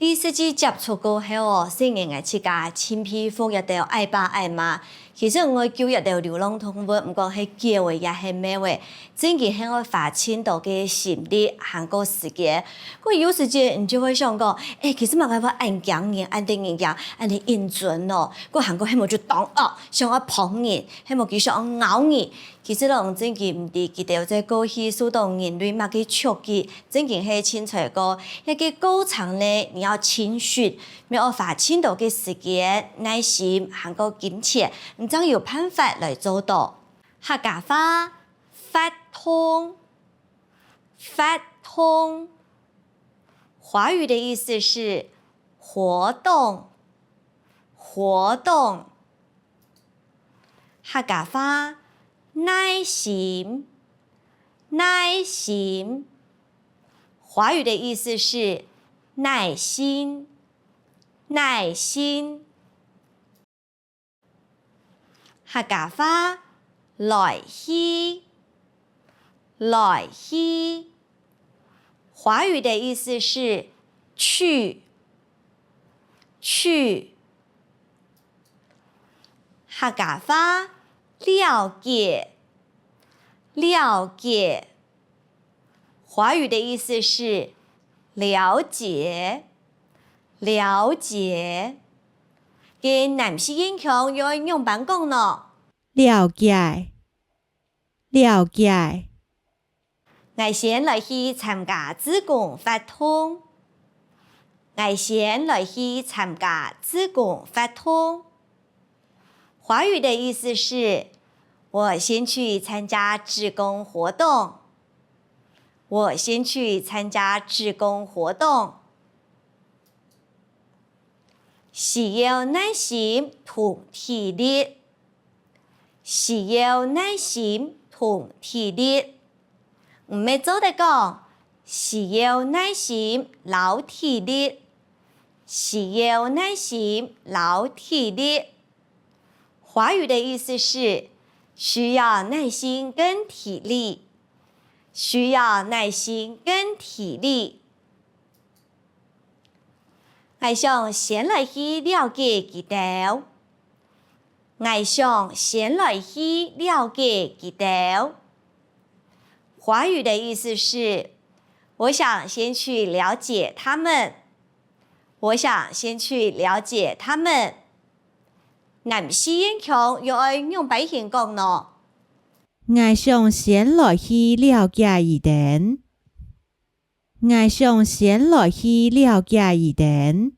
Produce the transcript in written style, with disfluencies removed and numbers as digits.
你实际接触过后哦，细眼的去甲亲皮肤也着爱爸爱妈。其实我叫也着流浪动物，毋过迄叫的也迄咩话，真嘅很我发现到嘅心理韩国世界。我有时间你就会想讲，其实嘛该我按讲人，按定人讲，按你应准咯。我韩国迄么就当想要捧人，迄么就想咬人。其实咯，真嘅毋伫记得在过去苏动人类嘛去触及，真嘅係清楚个，一个过程呢，你要情绪，要发现到嘅时间、耐心，韩国金钱。怎有办法来做到？客家话发通，发通，华语的意思是活动，活动。客家话耐心，耐心，华语的意思是耐心，耐心。客家话來去，來去，華語的意思是去，去。客家話了解，了解，華語的意思是了解，了解。嘅男士英雄要用辦講咯。了解，了解。我先來去參加志工活動，我先來去參加志工活動。華語的意思是，我先去參加志工活動，我先去參加志工活動。需要耐心同體力，需要耐心同體力，唔係做得講，需要耐心勞體力，需要耐心勞體力。華語的意思是需要耐心跟體力，需要耐心跟體力。我想先來去了解佢哋，我想先來去了解佢哋。華語的意思是，我想先去了解他們，我想先去了解他們。男士英雄要愛用白形講咯。我想先來去了解佢哋，我想先來去了解佢哋。